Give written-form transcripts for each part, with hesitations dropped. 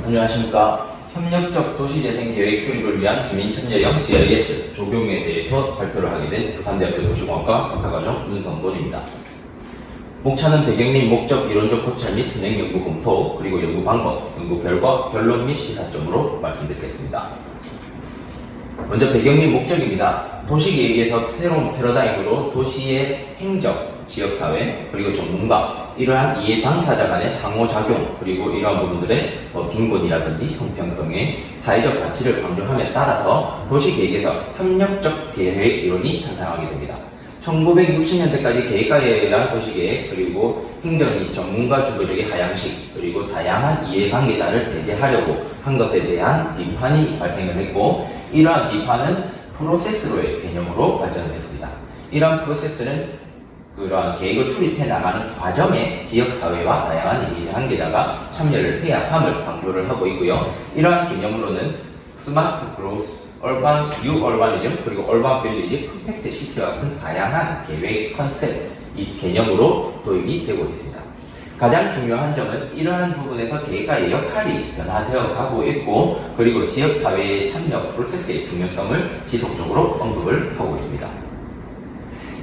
안녕하십니까. 협력적 도시재생 계획 수립을 위한 주민참여형 GIS 적용에 대해서 발표를 하게 된 부산대학교 도시공학과 석사과정 윤성곤입니다. 목차는 배경 및 목적, 이론적 고찰 및 진행 연구 검토, 그리고 연구 방법, 연구 결과, 결론 및 시사점으로 말씀드리겠습니다. 먼저 배경 및 목적입니다. 도시계획에서 새로운 패러다임으로 도시의 행정, 지역사회, 그리고 전문가, 이러한 이해 당사자 간의 상호작용, 그리고 이러한 부분들의 빈곤이라든지 형평성의 사회적 가치를 강조함에 따라서 도시계획에서 협력적 계획 이론이 탄생하게 됩니다. 1960년대까지 계획가에 의한 도시계획, 그리고 행정 및 전문가 주도적인 하향식, 그리고 다양한 이해관계자를 배제하려고 한 것에 대한 비판이 발생을 했고, 이러한 비판은 프로세스로의 개념으로 발전했습니다. 이러한 프로세스는 그러한 계획을 수립해 나가는 과정에 지역사회와 다양한 이해관계자가 참여를 해야 함을 강조를 하고 있고요. 이러한 개념으로는 스마트 그로스, 얼반, 뉴 얼바니즘, 그리고 얼반 빌리지, 퍼펙트 시티와 같은 다양한 계획 컨셉, 이 개념으로 도입이 되고 있습니다. 가장 중요한 점은 이러한 부분에서 계획가의 역할이 변화되어 가고 있고, 그리고 지역사회의 참여 프로세스의 중요성을 지속적으로 언급을 하고 있습니다.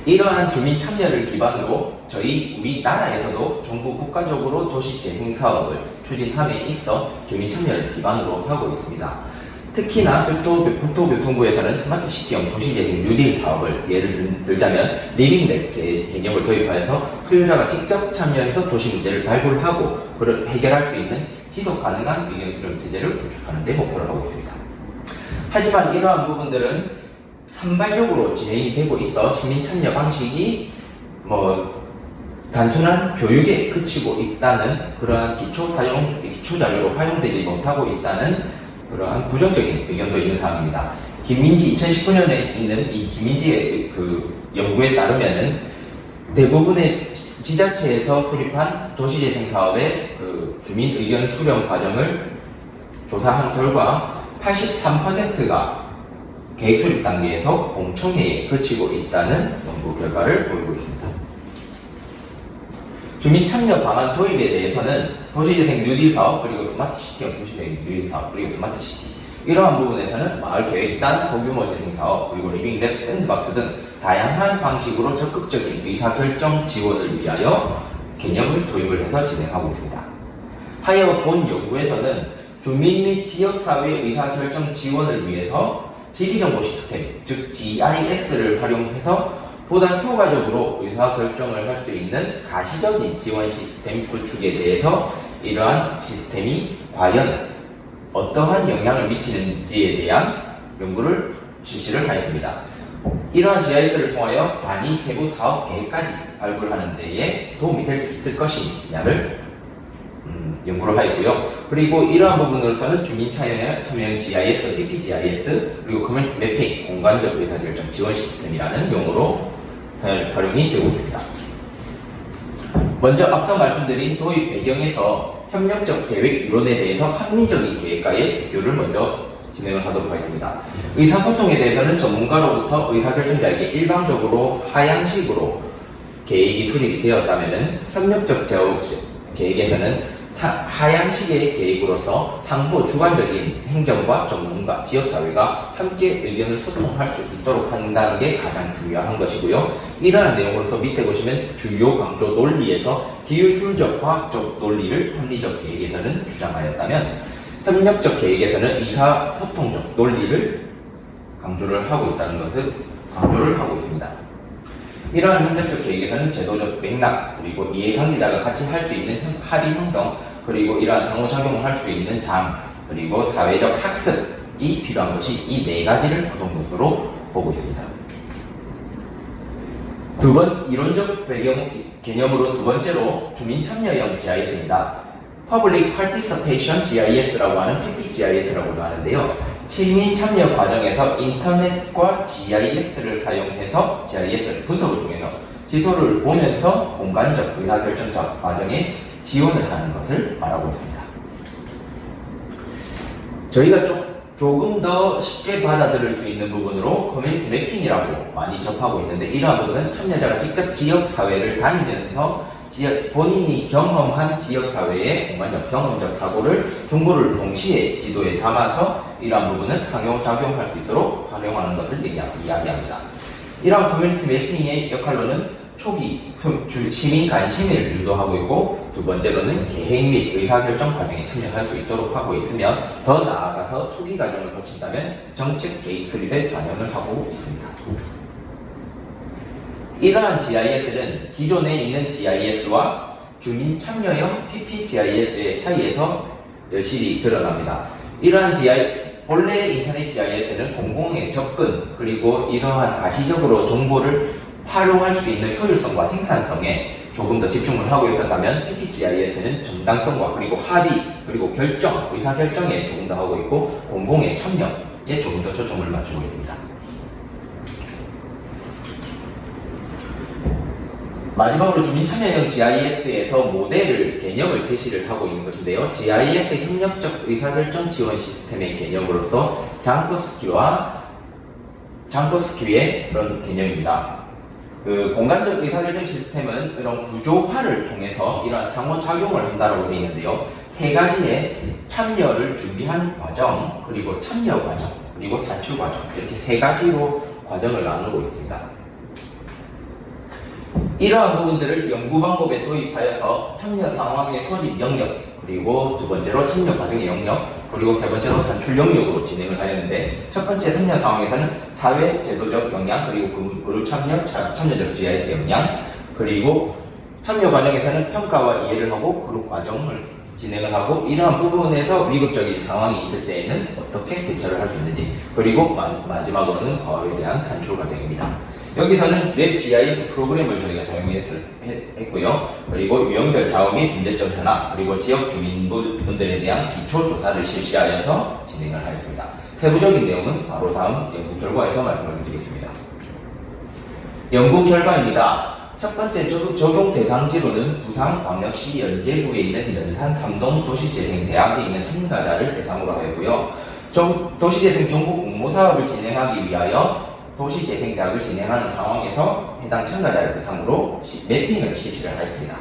이러한 주민 참여를 기반으로 우리나라에서도 정부 국가적으로 도시재생사업을 추진함에 있어 주민 참여를 기반으로 하고 있습니다. 특히나 국토교통부에서는 스마트시티형 도시재생 뉴딜 사업을 예를 들자면 리빙랩 개념을 도입하여서 소유자가 직접 참여해서 도시 문제를 발굴하고 그를 해결할 수 있는 지속 가능한 의견 수렴 체제를 구축하는 데 목표를 하고 있습니다. 하지만 이러한 부분들은 산발적으로 진행이 되고 있어 시민 참여 방식이 단순한 교육에 그치고 있다는 그러한 기초 자료로 활용되지 못하고 있다는 그러한 부정적인 의견도 있는 사항입니다. 김민지 2019년에 있는 이 김민지의 그 연구에 따르면은 대부분의 지자체에서 수립한 도시재생 사업의 그 주민 의견 수렴 과정을 조사한 결과 83%가 계획 수립 단계에서 공청회에 그치고 있다는 연구 결과를 보이고 있습니다. 주민 참여 방안 도입에 대해서는 도시재생 뉴딜 사업, 그리고 스마트시티형 도시재생 뉴딜 사업, 그리고 스마트시티, 이러한 부분에서는 마을계획단, 소규모 재생사업, 그리고 리빙랩, 샌드박스 등 다양한 방식으로 적극적인 의사결정 지원을 위하여 개념을 도입을 해서 진행하고 있습니다. 하여 본 연구에서는 주민 및 지역사회 의사결정 지원을 위해서 지리정보 시스템, 즉 GIS를 활용해서 보다 효과적으로 의사결정을 할 수 있는 가시적인 지원 시스템 구축에 대해서 이러한 시스템이 과연 어떠한 영향을 미치는지에 대한 연구를 실시를 하였습니다. 이러한 GIS를 통하여 단위 세부 사업 계획까지 발굴하는 데에 도움이 될 수 있을 것이냐를 연구를 하였고요. 그리고 이러한 부분으로서는 주민 참여형 GIS, DPGIS, 그리고 커뮤니티 매핑, 공간적 의사결정 지원 시스템이라는 용어로 활용이 되고 있습니다. 먼저 앞서 말씀드린 도입 배경에서 협력적 계획 이론에 대해서 합리적인 계획가의 비교를 먼저 진행을 하도록 하겠습니다. 의사소통에 대해서는 전문가로부터 의사결정자에게 일방적으로 하향식으로 계획이 수립이 되었다면 협력적 계획에서는 하향식의 계획으로서 상호 주관적인 행정과 전문가, 지역사회가 함께 의견을 소통할 수 있도록 한다는 게 가장 중요한 것이고요. 이러한 내용으로서 밑에 보시면 주요 강조 논리에서 기술적, 과학적 논리를 합리적 계획에서는 주장하였다면 협력적 계획에서는 의사소통적 논리를 강조를 하고 있다는 것을 강조를 하고 있습니다. 이러한 협력적 계획에서는 제도적 맥락, 그리고 이해관계자가 같이 할 수 있는 합의 형성, 그리고 이러한 상호작용을 할 수 있는 장, 그리고 사회적 학습이 필요한 것이 이 네 가지를 구성 요소로 보고 있습니다. 이론적 배경 개념으로 두 번째로 주민 참여형 GIS입니다. Public Participation GIS라고 하는 PPGIS라고도 하는데요. 시민 참여 과정에서 인터넷과 GIS를 사용해서 GIS를 분석을 통해서 지도를 보면서 공간적 의사결정 과정에 지원을 하는 것을 말하고 있습니다. 저희가 조금 더 쉽게 받아들일 수 있는 부분으로 커뮤니티 매핑이라고 많이 접하고 있는데, 이러한 부분은 참여자가 직접 지역사회를 다니면서 본인이 경험한 지역사회의 공간적 경험적 사고를 정보를 동시에 지도에 담아서 이러한 부분을 상용작용할 수 있도록 활용하는 것을 이야기합니다. 이러한 커뮤니티 매핑의 역할로는 초기 시민 관심을 유도하고 있고, 두 번째로는 계획 및 의사결정 과정에 참여할 수 있도록 하고 있으며, 더 나아가서 투기 과정을 거친다면 정책 계획 수립에 반영을 하고 있습니다. 이러한 GIS는 기존에 있는 GIS와 주민 참여형 PPGIS의 차이에서 여실히 드러납니다. 이러한 본래 인터넷 GIS는 공공의 접근, 그리고 이러한 가시적으로 정보를 활용할 수 있는 효율성과 생산성에 조금 더 집중을 하고 있었다면, PPGIS는 정당성과 그리고 합의, 그리고 의사결정에 조금 더 하고 있고, 공공의 참여에 조금 더 초점을 맞추고 있습니다. 마지막으로 주민참여형 GIS에서 개념을 제시를 하고 있는 것인데요. GIS 협력적 의사결정 지원 시스템의 개념으로서 장코스키의 그런 개념입니다. 공간적 의사결정 시스템은 이런 구조화를 통해서 이러한 상호작용을 한다고 되어 있는데요. 세 가지의 참여를 준비하는 과정, 그리고 참여 과정, 그리고 산출 과정, 이렇게 세 가지로 과정을 나누고 있습니다. 이러한 부분들을 연구 방법에 도입하여서 참여 상황의 소집 영역, 그리고 두 번째로 참여 과정의 영역, 그리고 세 번째로 산출 영역으로 진행을 하였는데, 첫 번째 참여 상황에서는 사회 제도적 영향, 그리고 그룹 참여적 GIS 영향, 그리고 참여 과정에서는 평가와 이해를 하고 그룹 과정을 진행을 하고, 이러한 부분에서 위급적인 상황이 있을 때에는 어떻게 대처를 할 수 있는지, 그리고 마지막으로는 과업에 대한 산출 과정입니다. 여기서는 웹 GIS 프로그램을 저희가 사용했고요. 그리고 유형별 좌우 및 문제점 현황, 그리고 지역 주민분들에 대한 기초 조사를 실시하여서 진행을 하였습니다. 세부적인 내용은 바로 다음 연구 결과에서 말씀을 드리겠습니다. 연구 결과입니다. 첫 번째 적용 대상지로는 부산광역시 연제구에 있는 연산 3동 도시재생대학에 있는 참가자를 대상으로 하였고요. 도시재생 정보 공모 사업을 진행하기 위하여 도시재생대학을 진행하는 상황에서 해당 참가자를 대상으로 매핑을 실시를 하였습니다.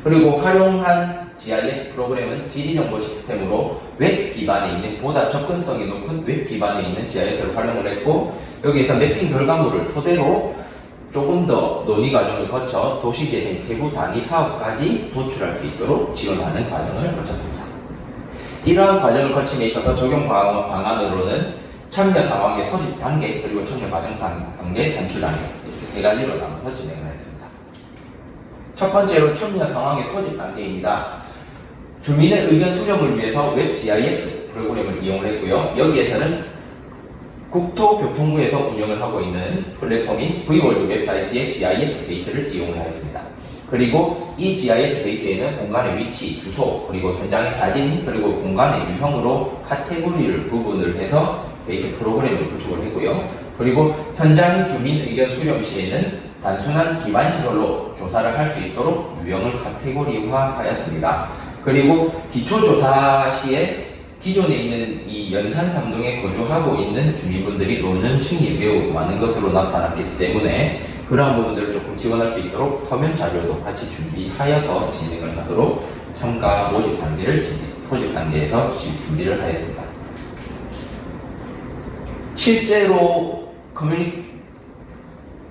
그리고 활용한 GIS 프로그램은 지리정보 시스템으로 웹 기반에 있는, 보다 접근성이 높은 웹 기반에 있는 GIS를 활용을 했고, 여기에서 매핑 결과물을 토대로 조금 더 논의 과정을 거쳐 도시재생 세부 단위 사업까지 도출할 수 있도록 지원하는 과정을 거쳤습니다. 이러한 과정을 거침에 있어서 적용 방안으로는 참여 상황의 소집 단계, 그리고 참여 과정 단계, 산출 단계, 이렇게 세 가지로 나눠서 진행을 했습니다. 첫 번째로 참여 상황의 소집 단계입니다. 주민의 의견 수렴을 위해서 웹 GIS 프로그램을 이용을 했고요. 여기에서는 국토교통부에서 운영을 하고 있는 플랫폼인 V월드 웹사이트의 GIS 베이스를 이용을 하였습니다. 그리고 이 GIS 베이스에는 공간의 위치, 주소, 그리고 현장의 사진, 그리고 공간의 유형으로 카테고리를 구분을 해서 베이스 프로그램을 구축을 했고요. 그리고 현장의 주민 의견 수렴 시에는 단순한 기반 시설로 조사를 할 수 있도록 유형을 카테고리화 하였습니다. 그리고 기초조사 시에 기존에 있는 이 연산 3동에 거주하고 있는 주민분들이 노년층이 매우 많은 것으로 나타났기 때문에 그러한 부분들을 조금 지원할 수 있도록 서면 자료도 같이 준비하여서 진행을 하도록 참가 모집 단계를 소집 단계에서 준비를 하였습니다. 실제로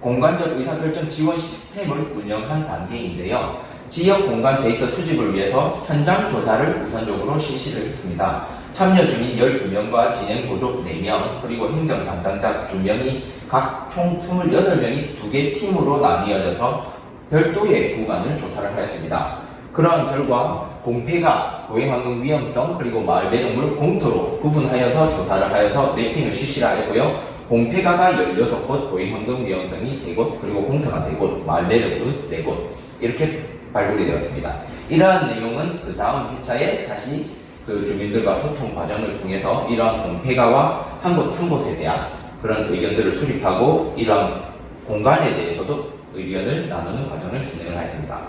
공간적 의사결정 지원 시스템을 운영한 단계인데요. 지역 공간 데이터 수집을 위해서 현장 조사를 우선적으로 실시를 했습니다. 참여 주민 12명과 진행 보조 4명, 그리고 행정 담당자 2명이 각 총 28명이 2개 팀으로 나뉘어져서 별도의 구간을 조사를 하였습니다. 그러한 결과 공폐가, 도행환경 위험성, 그리고 마을 배경물 공터로 구분하여서 조사를 하여서 매핑을 실시를 하였고요. 공폐가가 16곳, 도행환경 위험성이 3곳, 그리고 공터가 4곳, 마을 배경물 4곳 이렇게 발굴이 되었습니다. 이러한 내용은 그 다음 회차에 다시 그 주민들과 소통 과정을 통해서 이러한 공폐가와 한 곳에 대한 그런 의견들을 수립하고 이러한 공간에 대해서도 의견을 나누는 과정을 진행을 하였습니다.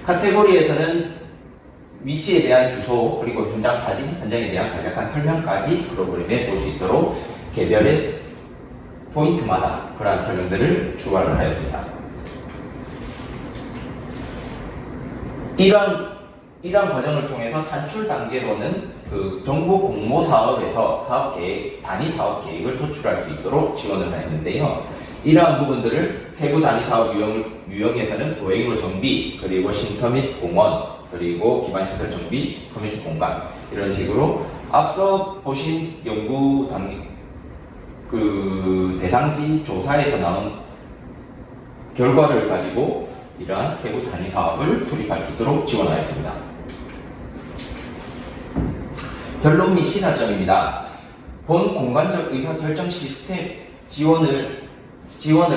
카테고리에서는 위치에 대한 주소, 그리고 현장 사진, 현장에 대한 간략한 설명까지 프로그램에 볼 수 있도록 개별의 포인트마다 그러한 설명들을 추가를 하였습니다. 이러한 과정을 통해서 산출 단계로는 그 정부 공모 사업에서 단위 사업 계획을 도출할 수 있도록 지원을 하였는데요. 이러한 부분들을 세부 단위 사업 유형에서는 도행로 정비, 그리고 쉼터 및 공원, 그리고 기반시설 정비, 커뮤니티 공간 이런 식으로 앞서 보신 대상지 조사에서 나온 결과를 가지고 이러한 세부 단위 사업을 수립할 수 있도록 지원하였습니다. 결론 및 시사점입니다. 본 공간적 의사결정 시스템 지원을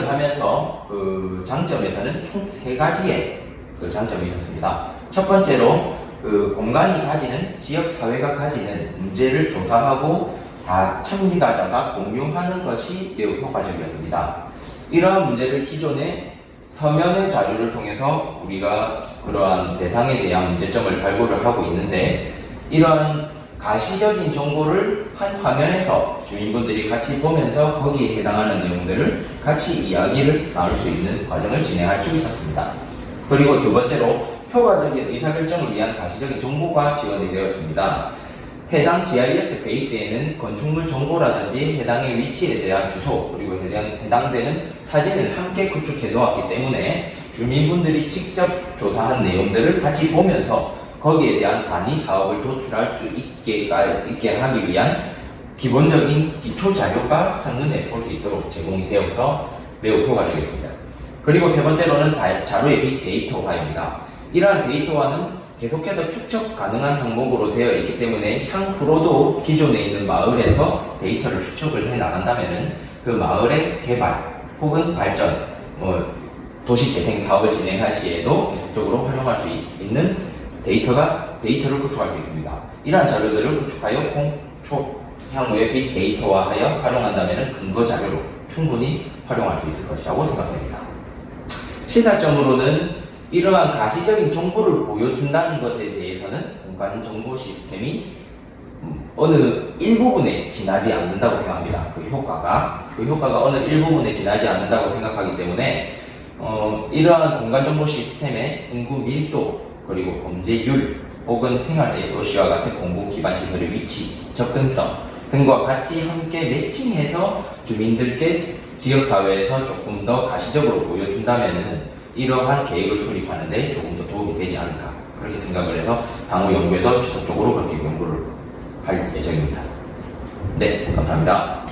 하면서 그 장점에서는 총 3가지의 그 장점이 있었습니다. 첫 번째로 그 공간이 가지는 지역사회가 가지는 문제를 조사하고 다 참가자가 공유하는 것이 매우 효과적이었습니다. 이러한 문제를 기존의 서면의 자료를 통해서 우리가 그러한 대상에 대한 문제점을 발굴을 하고 있는데, 이러한 가시적인 정보를 한 화면에서 주민분들이 같이 보면서 거기에 해당하는 내용들을 같이 이야기를 나눌 수 있는 과정을 진행할 수 있었습니다. 그리고 두 번째로 효과적인 의사결정을 위한 가시적인 정보가 지원이 되었습니다. 해당 GIS 베이스에는 건축물 정보라든지 해당의 위치에 대한 주소, 그리고 해당되는 사진을 함께 구축해 놓았기 때문에 주민분들이 직접 조사한 내용들을 같이 보면서 거기에 대한 단위 사업을 도출할 수 있게 하기 위한 기본적인 기초 자료가 한눈에 볼 수 있도록 제공이 되어서 매우 효과적이었습니다. 그리고 세 번째로는 자료의 빅데이터화입니다. 이러한 데이터화는 계속해서 축적 가능한 항목으로 되어 있기 때문에 향후로도 기존에 있는 마을에서 데이터를 축적을 해 나간다면 그 마을의 개발 혹은 발전, 도시재생 사업을 진행할 시에도 계속적으로 활용할 수 있는 데이터를 구축할 수 있습니다. 이러한 자료들을 구축하여 향후에 빅데이터화하여 활용한다면 근거 자료로 충분히 활용할 수 있을 것이라고 생각됩니다. 시사점으로는 이러한 가시적인 정보를 보여준다는 것에 대해서는 공간 정보 시스템이 어느 일부분에 지나지 않는다고 생각합니다. 그 효과가 어느 일부분에 지나지 않는다고 생각하기 때문에 이러한 공간 정보 시스템의 인구 밀도, 그리고 범죄율 혹은 생활 SOC와 같은 공공 기반 시설의 위치, 접근성 등과 같이 함께 매칭해서 주민들께 지역사회에서 조금 더 가시적으로 보여준다면은 이러한 계획을 수립하는 데 조금 더 도움이 되지 않을까, 그렇게 생각을 해서 향후 연구에서 지속적으로 그렇게 연구를 할 예정입니다. 네, 감사합니다.